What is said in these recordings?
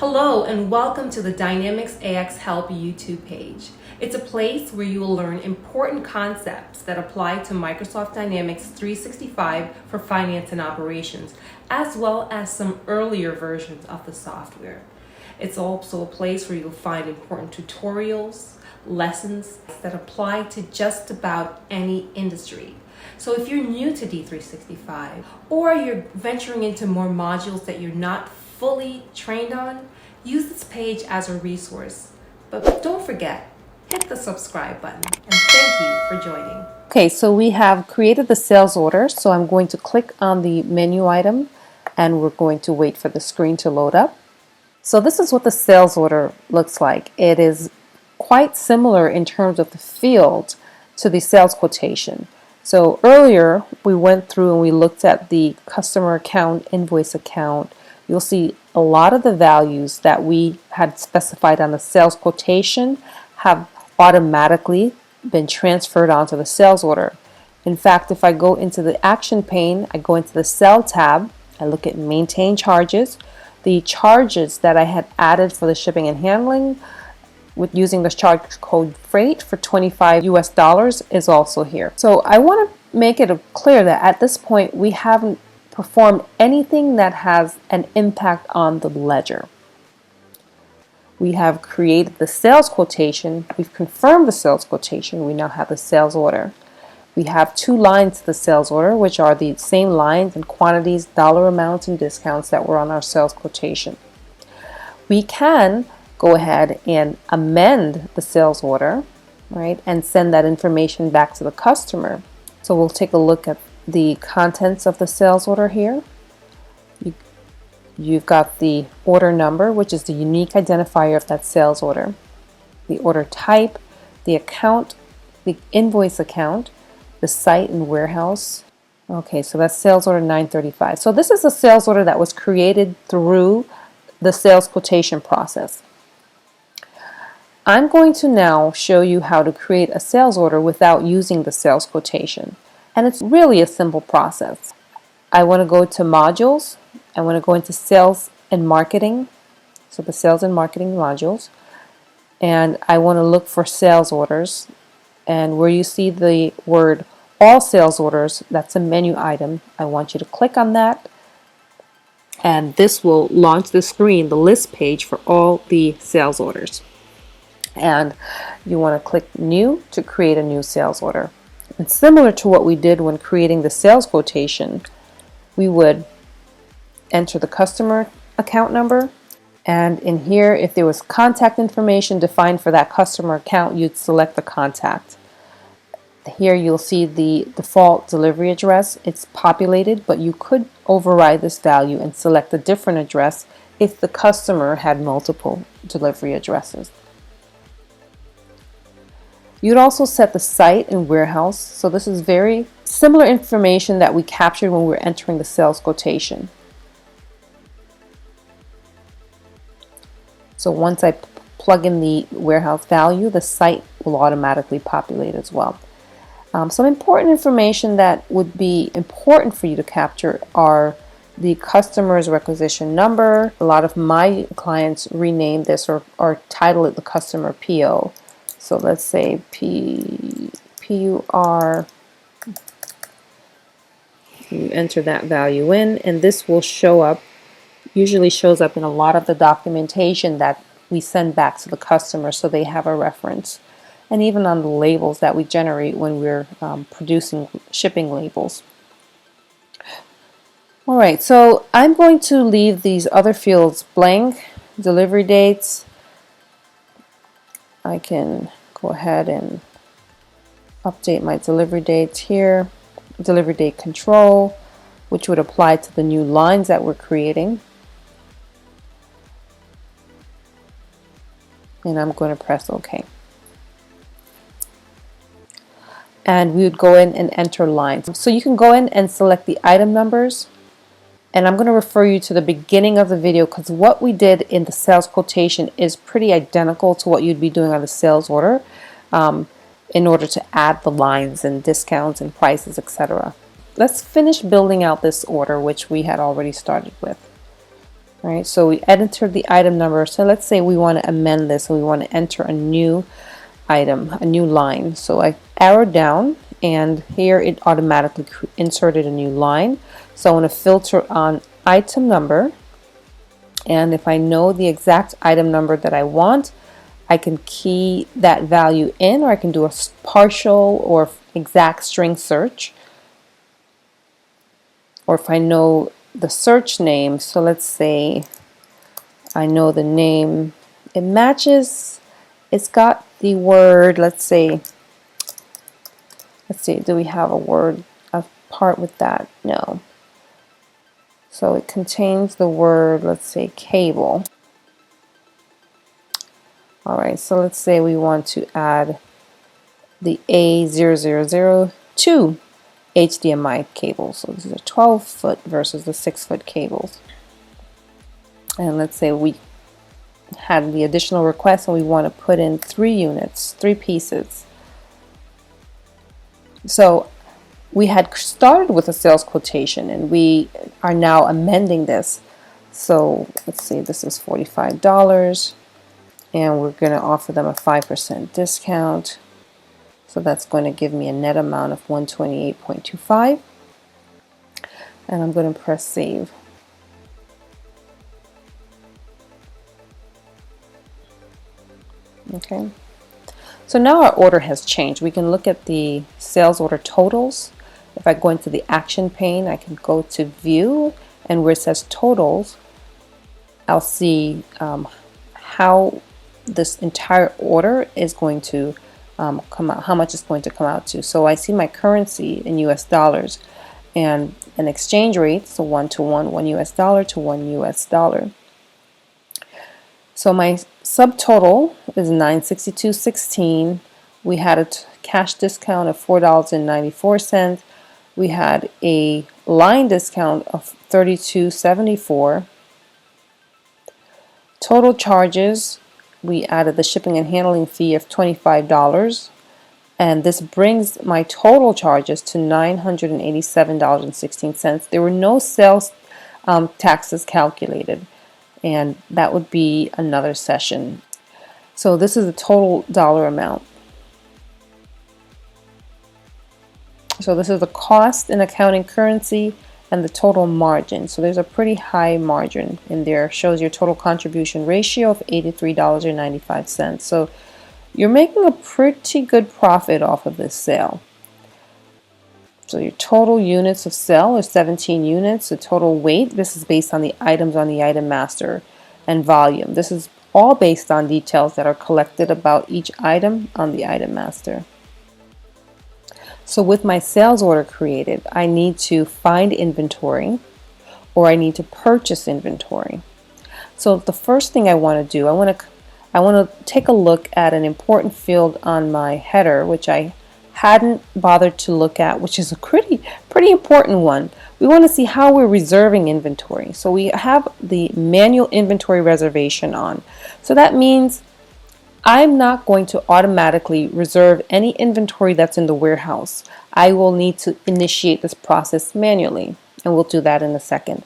Hello and welcome to the Dynamics AX Help YouTube page. It's a place where you will learn important concepts that apply to Microsoft Dynamics 365 for finance and operations, as well as some earlier versions of the software. It's also a place where you'll find important tutorials, lessons that apply to just about any industry. So if you're new to D365 or you're venturing into more modules that you're not fully trained on, use this page as a resource. But don't forget, hit the subscribe button, and thank you for joining. Okay, so we have created the sales order, so I'm going to click on the menu item and we're going to wait for the screen to load up. So this is what the sales order looks like. It is quite similar in terms of the field to the sales quotation. So earlier we went through and we looked at the customer account, invoice account. You'll see a lot of the values that we had specified on the sales quotation have automatically been transferred onto the sales order. In fact, if I go into the action pane, I go into the cell tab, I look at maintain charges. The charges that I had added for the shipping and handling with using the charge code freight for $25 US is also here. So I want to make it clear that at this point we haven't performed anything that has an impact on the ledger. We have created the sales quotation, we've confirmed the sales quotation, we now have the sales order. We have two lines to the sales order, which are the same lines and quantities, dollar amounts, and discounts that were on our sales quotation. We can go ahead and amend the sales order, right, and send that information back to the customer. So we'll take a look at the contents of the sales order here. You've got the order number, which is the unique identifier of that sales order, the order type, the account, the invoice account, the site and warehouse. Okay, so that's sales order 935. So this is a sales order that was created through the sales quotation process. I'm going to now show you how to create a sales order without using the sales quotation. And it's really a simple process. I want to go to modules. I want to go into sales and marketing. So the sales and marketing modules. And I want to look for sales orders. And where you see the word all sales orders, that's a menu item. I want you to click on that. And this will launch the screen, the list page for all the sales orders. And you want to click new to create a new sales order. And similar to what we did when creating the sales quotation, we would enter the customer account number, and in here, if there was contact information defined for that customer account, you'd select the contact. Here you'll see the default delivery address. It's populated, but you could override this value and select a different address if the customer had multiple delivery addresses. You'd also set the site and warehouse. So this is very similar information that we captured when we were entering the sales quotation. So once I plug in the warehouse value, the site will automatically populate as well. Some important information that would be important for you to capture are the customer's requisition number. A lot of my clients rename this or title it the customer PO. So let's say PUR, you enter that value in, and this will show up, usually shows up in a lot of the documentation that we send back to the customer so they have a reference, and even on the labels that we generate when we're producing shipping labels. All right, so I'm going to leave these other fields blank, delivery dates. I can go ahead and update my delivery dates here. Delivery date control, which would apply to the new lines that we're creating. And I'm going to press OK. And we would go in and enter lines. So you can go in and select the item numbers. And I'm going to refer you to the beginning of the video because what we did in the sales quotation is pretty identical to what you'd be doing on the sales order in order to add the lines and discounts and prices, etc. Let's finish building out this order, which we had already started with. right? So we entered the item number. So let's say we want to amend this, so we want to enter a new item, a new line. So I arrowed down, and here it automatically inserted a new line. So I want to filter on item number, and if I know the exact item number that I want, I can key that value in, or I can do a partial or exact string search. Or if I know the search name, so let's say I know the name, it matches, it's got the word, let's see, do we have a word, a part with that? No. So it contains the word, let's say, cable. All right, so let's say we want to add the A0002 HDMI cable. So these are 12-foot versus the 6-foot cables. And let's say we had the additional request and we want to put in 3 units, 3 pieces. So we had started with a sales quotation and we are now amending this. So let's see, this is $45 and we're going to offer them a 5% discount. So that's going to give me a net amount of $128.25. And I'm going to press save. Okay. So now our order has changed. We can look at the sales order totals. If I go into the action pane, I can go to view, and where it says totals, I'll see how this entire order is going to come out, how much it's going to come out to. So I see my currency in US dollars and an exchange rate, so 1-to-1, 1 US dollar to 1 US dollar. So my subtotal is $962.16. We had a cash discount of $4.94. We had a line discount of $32.74. Total charges, we added the shipping and handling fee of $25. And this brings my total charges to $987.16. There were no sales taxes calculated, and that would be another session. So this is the total dollar amount. So this is the cost in accounting currency and the total margin. So there's a pretty high margin in there. Shows your total contribution ratio of $83.95. So you're making a pretty good profit off of this sale. So your total units of sale is 17 units. The total weight, this is based on the items on the item master, and volume. This is all based on details that are collected about each item on the item master. So with my sales order created, I need to find inventory, or I need to purchase inventory. So the first thing I want to do, I want to take a look at an important field on my header, which I hadn't bothered to look at, which is a pretty important one. We want to see how we're reserving inventory. So we have the manual inventory reservation on. So that means I'm not going to automatically reserve any inventory that's in the warehouse. I will need to initiate this process manually, and we'll do that in a second.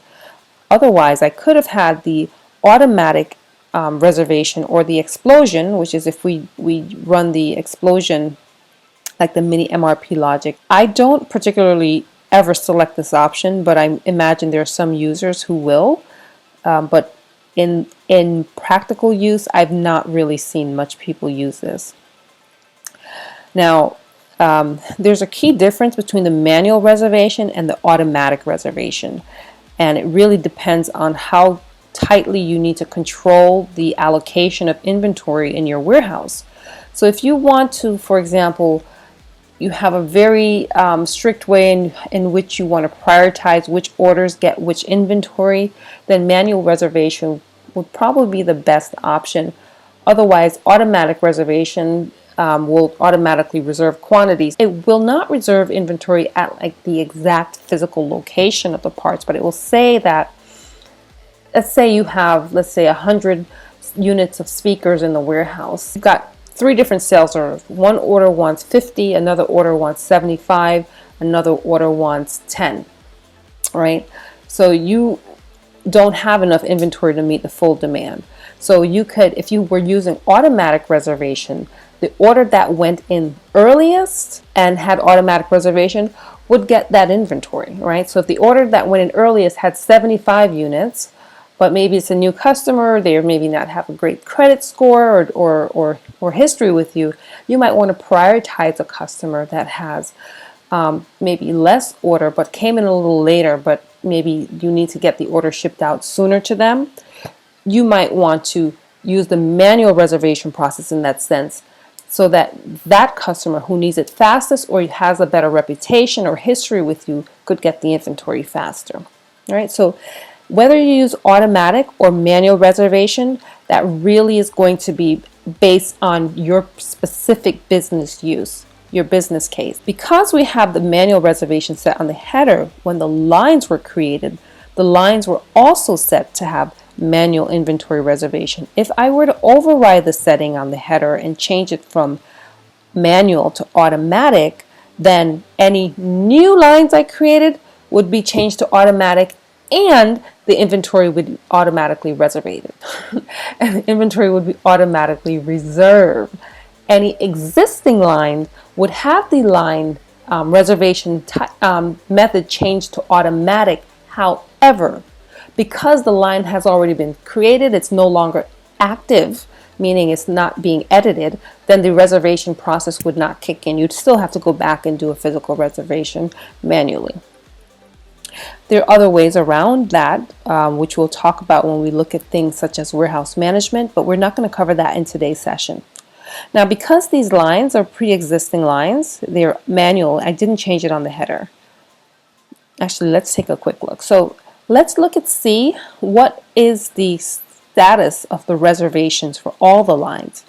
Otherwise, I could have had the automatic reservation, or the explosion, which is if we run the explosion like the mini MRP logic. I don't particularly ever select this option, but I imagine there are some users who will. But in practical use, I've not really seen much people use this. Now, there's a key difference between the manual reservation and the automatic reservation, and it really depends on how tightly you need to control the allocation of inventory in your warehouse. So if you want to, for example, you have a very strict way in which you want to prioritize which orders get which inventory, then manual reservation would probably be the best option. Otherwise, automatic reservation will automatically reserve quantities. It will not reserve inventory at like the exact physical location of the parts, but it will say that, let's say you have, 100 units of speakers in the warehouse. You've got 3 different sales orders. One order wants 50, another order wants 75, another order wants 10, right? So you don't have enough inventory to meet the full demand. So you could, if you were using automatic reservation, the order that went in earliest and had automatic reservation would get that inventory, right? So if the order that went in earliest had 75 units, but maybe it's a new customer, they maybe not have a great credit score or history with you, you might want to prioritize a customer that has maybe less order but came in a little later, but maybe you need to get the order shipped out sooner to them. You might want to use the manual reservation process in that sense, so that that customer who needs it fastest or has a better reputation or history with you could get the inventory faster. All right, so whether you use automatic or manual reservation, that really is going to be based on your specific business use, your business case. Because we have the manual reservation set on the header, when the lines were created, the lines were also set to have manual inventory reservation. If I were to override the setting on the header and change it from manual to automatic, then any new lines I created would be changed to automatic, and the inventory would be automatically reserved. And the inventory would be automatically reserved. Any existing line would have the line reservation method changed to automatic. However, because the line has already been created, it's no longer active, meaning it's not being edited, then the reservation process would not kick in. You'd still have to go back and do a physical reservation manually. There are other ways around that, which we'll talk about when we look at things such as warehouse management, but we're not going to cover that in today's session. Now, because these lines are pre-existing lines, they're manual, I didn't change it on the header. Actually, let's take a quick look. So let's look at see what is the status of the reservations for all the lines.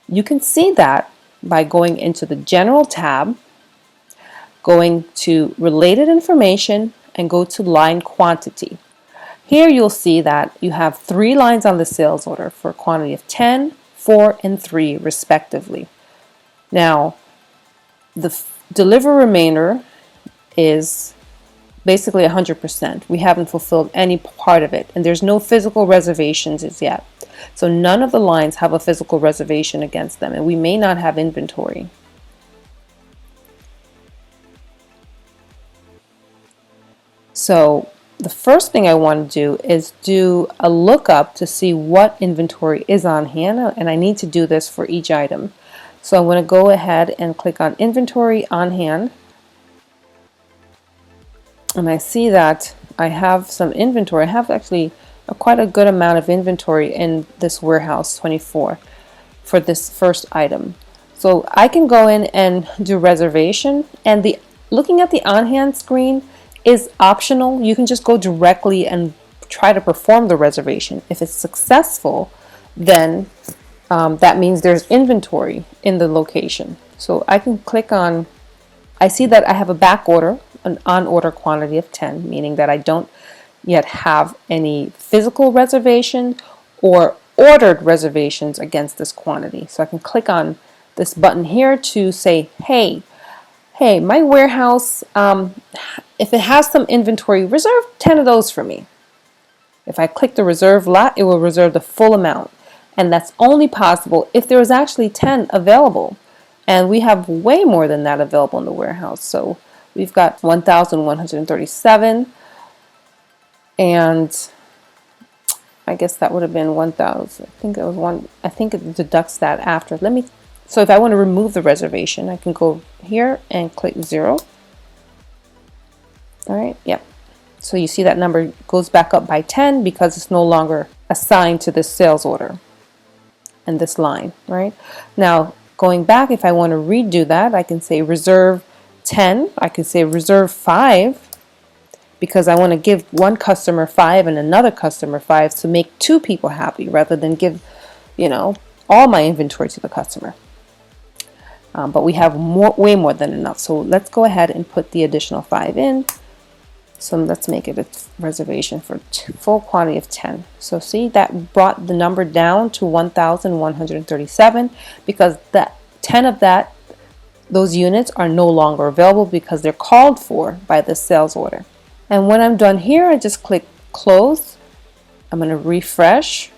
You can see that by going into the General tab, going to Related Information, and go to Line Quantity. Here you'll see that you have 3 lines on the sales order for a quantity of 10, 4, and 3 respectively. Now, the deliver remainder is basically 100%. We haven't fulfilled any part of it, and there's no physical reservations as yet. So none of the lines have a physical reservation against them, and we may not have inventory. So the first thing I want to do is do a lookup to see what inventory is on hand, and I need to do this for each item. So I'm going to go ahead and click on Inventory on Hand, and I see that I have some inventory. I have actually quite a good amount of inventory in this warehouse 24 for this first item. So I can go in and do reservation, and looking at the on-hand screen is optional. You can just go directly and try to perform the reservation. If it's successful, then that means there's inventory in the location. So I can click on, I see that I have a back order, an on order quantity of 10, meaning that I don't yet have any physical reservation or ordered reservations against this quantity. So I can click on this button here to say, hey, my warehouse, if it has some inventory, reserve 10 of those for me. If I click the reserve lot, it will reserve the full amount. And that's only possible if there is actually 10 available. And we have way more than that available in the warehouse. So we've got 1,137. And I guess that would have been 1,000. I think it deducts that after. So if I want to remove the reservation, I can go here and click 0. All right, yep. So you see that number goes back up by 10 because it's no longer assigned to this sales order and this line, right? Now, going back, if I want to redo that, I can say reserve 10. I can say reserve 5 because I want to give one customer 5 and another customer 5 to make 2 people happy rather than give, all my inventory to the customer. But we have way more than enough. So let's go ahead and put the additional 5 in. So let's make it a reservation for full quantity of 10. So see, that brought the number down to 1,137 because that 10 of those units are no longer available because they're called for by the sales order. And when I'm done here, I just click close. I'm going to refresh,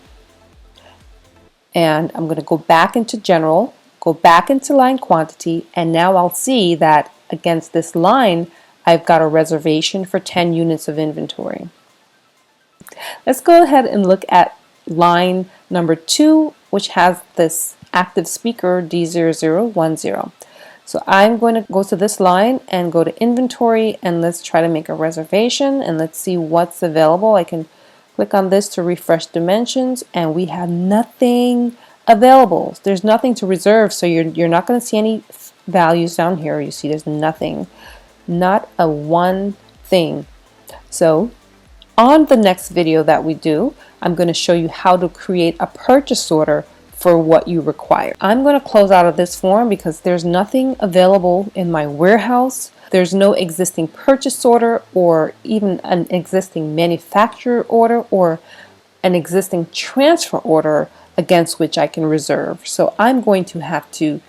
and I'm going to go back into general, go back into line quantity, and now I'll see that against this line I've got a reservation for 10 units of inventory. Let's go ahead and look at line number 2, which has this active speaker D0010. So I'm going to go to this line and go to inventory, and let's try to make a reservation, and let's see what's available. I can click on this to refresh dimensions, and we have nothing available. There's nothing to reserve, so you're not going to see any values down here. You see there's nothing, not a one thing. So on the next video that we do, I'm going to show you how to create a purchase order for what you require. I'm going to close out of this form because there's nothing available in my warehouse. There's no existing purchase order or even an existing manufacturer order or an existing transfer order against which I can reserve. So I'm going to have to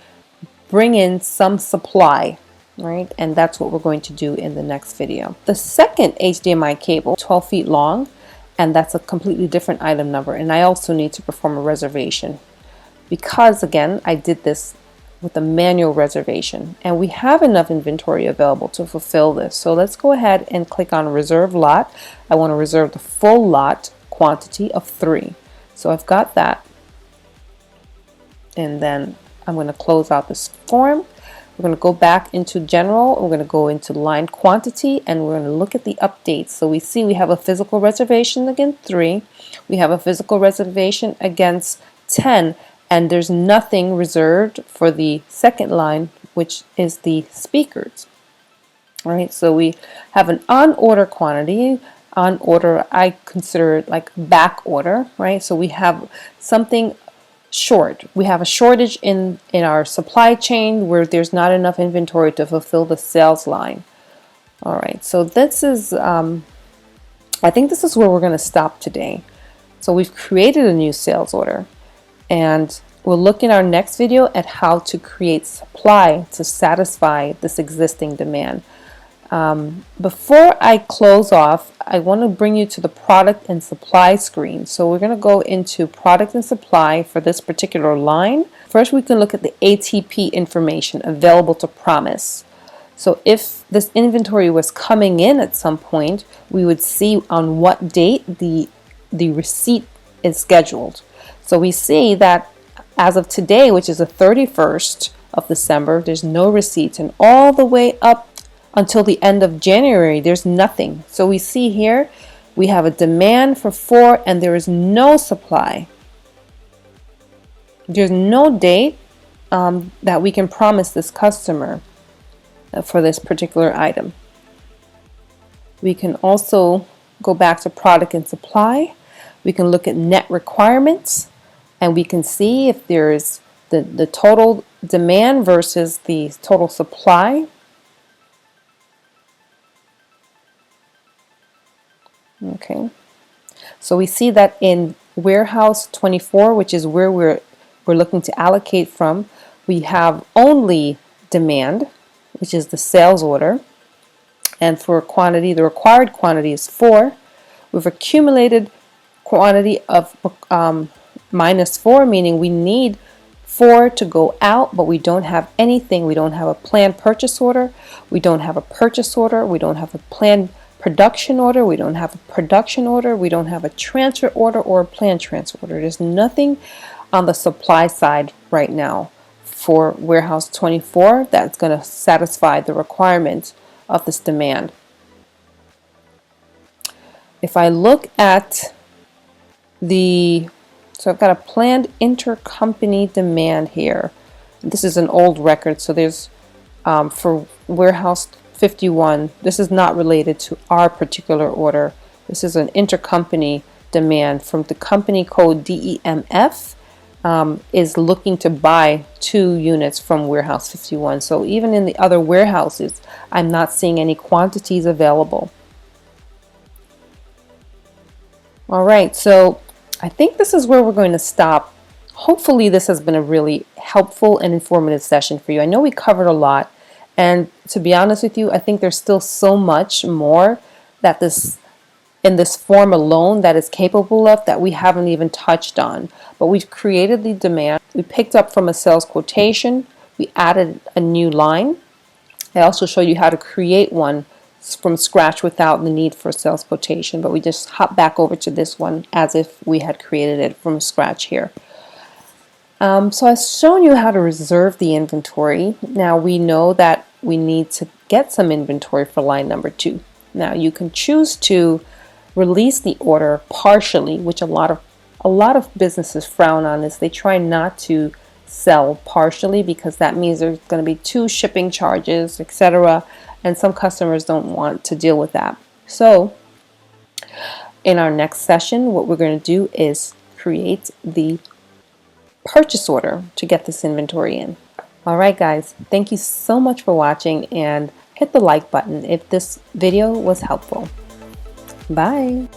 bring in some supply, right? And that's what we're going to do in the next video. The second HDMI cable, 12 feet long, and that's a completely different item number. And I also need to perform a reservation because, again, I did this with a manual reservation, and we have enough inventory available to fulfill this. So let's go ahead and click on reserve lot. I want to reserve the full lot quantity of 3. So I've got that, and then I'm going to close out this form. We're going to go back into general. We're going to go into line quantity, and we're going to look at the updates. So we see we have a physical reservation against 3. We have a physical reservation against 10. And there's nothing reserved for the second line, which is the speakers. All right, so we have an on order quantity. On order, I consider it like back order, right? So we have something short. We have a shortage in our supply chain where there's not enough inventory to fulfill the sales line. All right, so this is, I think this is where we're going to stop today. So we've created a new sales order. And we'll look in our next video at how to create supply to satisfy this existing demand. Before I close off, I want to bring you to the product and supply screen. So we're going to go into product and supply for this particular line. First, we can look at the ATP information available to promise. So if this inventory was coming in at some point, we would see on what date the receipt is scheduled. So we see that as of today, which is the 31st of December, there's no receipts, and all the way up until the end of January, there's nothing. So we see here, we have a demand for 4 and there is no supply. There's no date that we can promise this customer for this particular item. We can also go back to product and supply. We can look at net requirements, and we can see if there's the total demand versus the total supply. Okay, so we see that in warehouse 24, which is where we're looking to allocate from, we have only demand, which is the sales order, and for quantity, the required quantity is 4. We've accumulated quantity of -4, meaning we need 4 to go out, but we don't have anything. We don't have a planned purchase order. We don't have a purchase order. We don't have a planned production order. We don't have a production order. We don't have a transfer order or a planned transfer order. There's nothing on the supply side right now for warehouse 24 that's going to satisfy the requirement of this demand. If I look at so I've got a planned intercompany demand here. This is an old record, so there's for warehouse 51, this is not related to our particular order. This is an intercompany demand from the company code DEMF, is looking to buy 2 units from warehouse 51. So even in the other warehouses, I'm not seeing any quantities available. All right, so I think this is where we're going to stop. Hopefully this has been a really helpful and informative session for you. I know we covered a lot, and to be honest with you, I think there's still so much more that this in this form alone that is capable of that we haven't even touched on. But we've created the demand. We picked up from a sales quotation. We added a new line. I also show you how to create one from scratch without the need for a sales quotation, but we just hop back over to this one as if we had created it from scratch here. So I've shown you how to reserve the inventory. Now we know that we need to get some inventory for line number 2. Now you can choose to release the order partially, which a lot of businesses frown on this. They try not to sell partially because that means there's going to be 2 shipping charges, etc. And some customers don't want to deal with that. So in our next session, what we're going to do is create the purchase order to get this inventory in. All right, guys, thank you so much for watching, and hit the like button if this video was helpful. Bye.